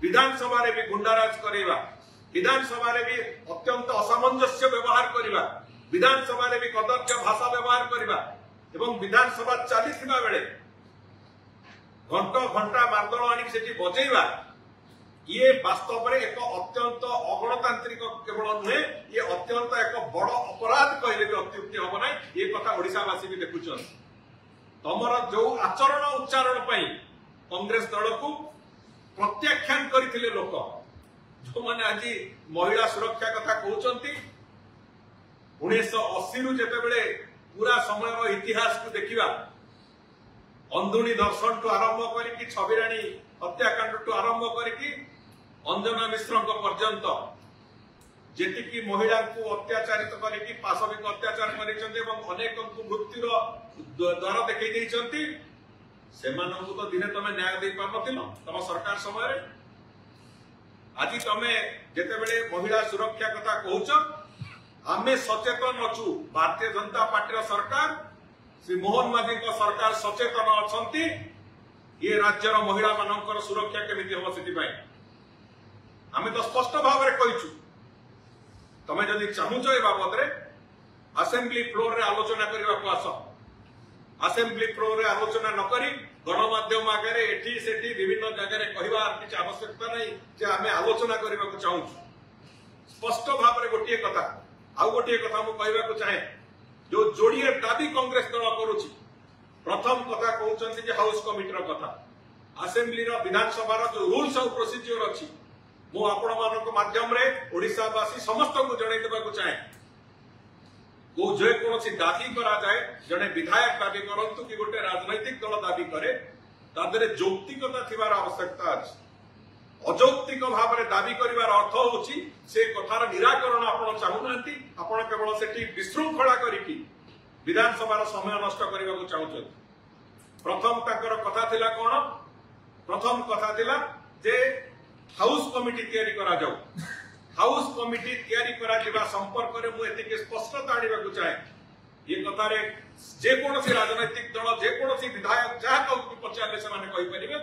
विधानसभा रे भी गुंडाराज करवा, विधानसभा रे भी अत्यंत असामंजस्य व्यवहार करवा, विधानसभा रे भी कदर्य भाषा व्यवहार करवा एवं विधानसभा चलीथिबा बेले घंटा घंटा मार्दल आनी सेठी बजेइबा ये वास्तव में एक अत्यंत अगणतांत्रिक केवल नुहे, ये अत्यंत एक बड़ अपराध कहले भी अत्युक्ति हम ना। ये कथा ओडिशावासी भी देखुछन। तमर जो आचरण उच्चारण पई कांग्रेस दल को प्रत्याख्यान करथिले लोक जो माने आज महिला सुरक्षा कथा कहउचंती 1980 रु जेते बेले पूरा समय इतिहास को देखिबा अंधुनी दर्शन टू आरंभ करिकी छबिराणी हत्याकांड टू आरंभ करिकी अंजना मिश्र पर्यंत जेतिकी महिला को अत्याचारित करिकी पाशविक अत्याचार करिसंते एवं अनेक मृत्युर द्वार देखै दैछंती सेमानंकु तो दिने तमे न्याय दे पारनथिलो तम सरकार समय रे। आज तमे जेते बेले महिला सुरक्षा कथा कहउछ आमे सचेतन अछु। भारतीय जनता पार्टी सरकार श्री मोहन माझी को सरकार सचेतन अछंती ये राज्यर महिला मानकर सुरक्षा केमिति हम सेति पई आमे तो स्पष्ट भाव रे कहिछु। तमे जदि चाहुछ ए बाबत रे असेंबली फ्लोर रे आलोचना करबा को आस, असेंबली फ्लोर रे आलोचना न करी गणमाध्यम आगे एठी सेठी विभिन्न जगह रे कहबा किछ आवश्यकता नहीं जे आमे आलोचना करबा को चाहू। स्पष्ट भाव रे गोटिए कथा आउ गोटिए कथा मु कहबा को चाहे जो जोड़िए दाबी कांग्रेस दल करूची। प्रथम कथा कहउचंती जे हाउस कमिटी रो कथा असेंबली रो विधानसभा रो जो रूल्स ऑफ प्रोसीजर अछि मु आपण मानक माध्यम रे ओडिशावासी समस्त को जणाई देबा को चाहे को जे कोनोसी दाबी करा जाए जने विधायक दाबी करंतु कि गोटे राजनैतिक दल दाबी करे तादरे यौक्तिकता थिबार आवश्यकता अछि। अजौक्तिक भाव रे दाबी करिवार अर्थ होछि से कथार निराकरण आपण चाहू नांती, आपण केवल सेठी विशृंखला करिकी विधानसभा समय नष्ट करबा को चाहूछथि। प्रथम ताकर कथा थिला कोन, प्रथम कथा थिला जे हाउस कमिटी तैयारी करा जाऊ। हाउस कमिटी तैयारी करा दिबा संपर्क रे मु एतिके स्पष्टता आनिबा को चाहे ये कथा रे जे कोनोसी राजनैतिक दल जे कोनोसी विधायक जहा को पचारले से माने कहि परिबे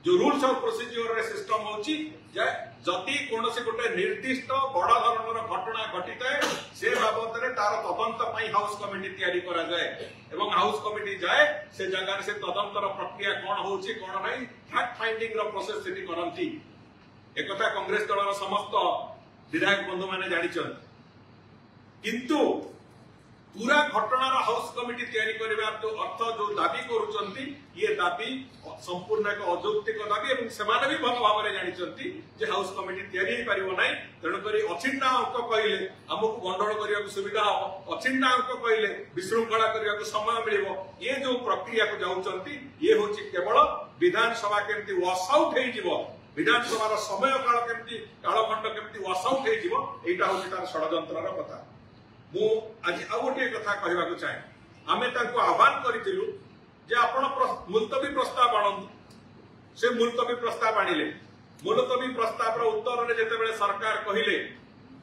जो रूल्स ऑफ प्रोसीजर रे सिस्टम होची जे जति कोनोसी गोटे निर्दिष्ट बड़ धरणर घटना घटिताए से बाबत रे तार तदंत पई हाउस कमिटी तैयारी करा जाए एवं हाउस कमिटी जाए से जगह से तदंतर प्रक्रिया कोन होची कोन नै फैक्ट फाइंडिंग रो प्रोसेस सेठी करंती। एक कथा कांग्रेस दलर समस्त विधायक बंधु माने जानिछन किंतु पूरा घटनार हाउस कमिटी तैयारी करबा जो अर्थ जो दाबी करूचंती ये दाबी संपूर्ण एक अजौक्तिक दाबी एवं सेमाने भी भल भाव रे जानिचंती जे हाउस कमिटी तैयारी ही पारिबो नै। तेणु करी अचिंता अंक कहले हमकु गंडोळ करिया को सुविधा हो, अचिंता अंक कहले विशृंखला करिया को समय मिलिबो। ये जो प्रक्रिया को जाउचंती ये होची केवल विधानसभा केमती वॉश आउट हे जिवो, विधानसभा समय काल केमती कालखंड केमती वॉश आउट हे जिवो, एटा होची तार षडयंत्रर कथा। मु आज आ गोटे कथा कहबा को चाहे आमे ताको आह्वान करितिलु जे आपण मुलतवी प्रस्ताव आणंतु। से मुलतवी प्रस्ताव आनिले। मुलतवी प्रस्ताव रो उत्तर रे जेते बेले सरकार कहिले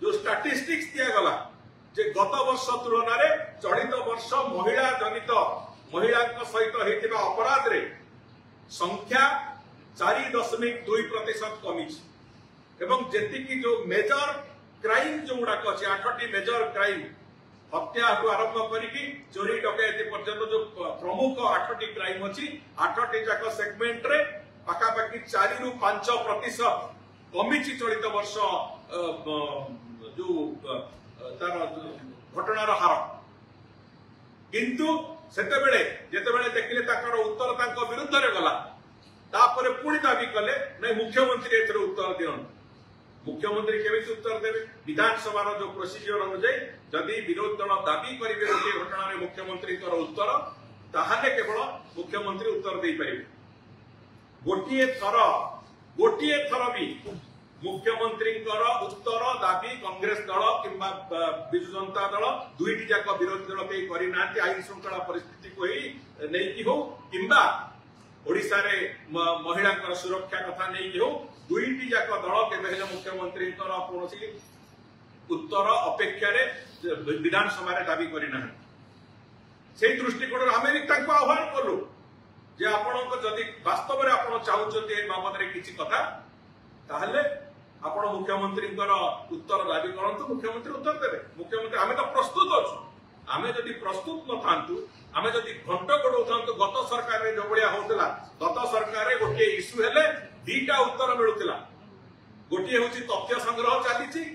जो स्टैटिस्टिक्स दिया गला जे गत वर्ष तुलना रे चलित वर्ष महिला जनित महिला सहित हेतिबा अपराध रे संख्या 4.2% कमी एवं जेतिकी जो मेजर क्राइम जो गुड़ा अच्छे 8टी मेजर क्राइम हत्या आरंभ करिकी चोरी डकैती पर्यंत जो प्रमुख 8टी क्राइम अच्छी 8टी जाक सेगमेंट रे पाखापाखि 4 रु 5% कमी चलित वर्ष जो तार घटनार हार। किंतु सेते बेले जेते बेले देखिले ताकर उत्तर तांको विरुद्ध रे गला तापरे पुणी दाबी कले नै मुख्यमंत्री एथरे उत्तर दियन। मुख्यमंत्री केमिति उत्तर देवे विधानसभा जो प्रोसीजर अनुसार जदि विरोधी दल दाबी करेंगे गोटे घटना रे मुख्यमंत्री उत्तर ताहाले केवल मुख्यमंत्री उत्तर दे पारिबे। गोटिए थर भी मुख्यमंत्री उत्तर दाबी कांग्रेस दल किंबा बिजु जनता दल दुईटी जाक विरोधी दल के करिना आईन श्रृंखला परिस्थिति को ही नहीं हो किंबा ओडिशा रे महिला सुरक्षा कथा नहीं हो दुईटी जाक दल के मुख्यमंत्री कौन उत्तर अपेक्षा विधानसभा दाबी करना से दृष्टिकोण आम भी आह्वान कलु जे आपण जदि वास्तव में आप चाहते बाबद किसी कथा ताहले आपण मुख्यमंत्री उत्तर दाबी करंतु मुख्यमंत्री उत्तर देबे मुख्यमंत्री आमे तो प्रस्तुत अछु आमे जदि प्रस्तुत न थांतु आमे जदि घंट गोडौ थांतु गत सरकार रे जो बढिया होतला गत सरकार रे गोटे इश्यू हेले दीटा उत्तर मिलुतला गोटे होची तथ्य संग्रह चालीची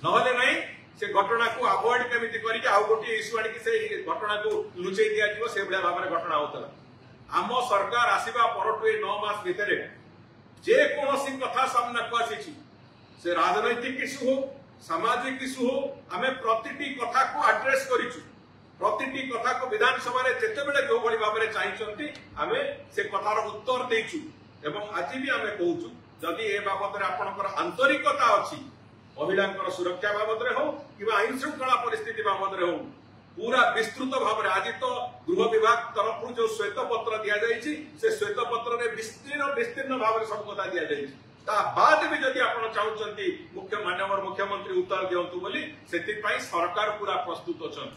नहले नहीं से घटना को अवॉइड केमिति करिके आ गोटे इश्यू आनी से घटना को लुचै दिया जिवो से बढिया भाबरे घटना होतला आम सरकार आसीबा परटु ए 9 मास भितरे जे कोनोसी कथा सामना को आसीची से राजनैतिक इश्यू हो सामाजिक इश्यू हो आमे प्रतिटी कथा को एड्रेस करिछु प्रतिटी कथा को विधानसभा रे जेते बेले जो बळी भाबरे चाहिचंती आमे से कथार उत्तर देइछु एवं आज भी आमे कहूछु जदि ए बाबत रे आपनकर आंतरिकता अछि महिलांकर सुरक्षा बाबत रे हो किबा आईन श्रृंखला परिस्थिति बाबत रे हो पूरा विस्तृत भाव आज तो गृह विभाग तरफ जो श्वेत पत्र दिया जाइछि से श्वेत पत्र रे विस्तीर्ण भाव रे सब कथा दिया जाइछि ता बाद भी जदि आपण चाहउचंती माननीय मुख्यमंत्री उत्तर दियंतु बोली सेति पई सरकार पूरा प्रस्तुत अछन।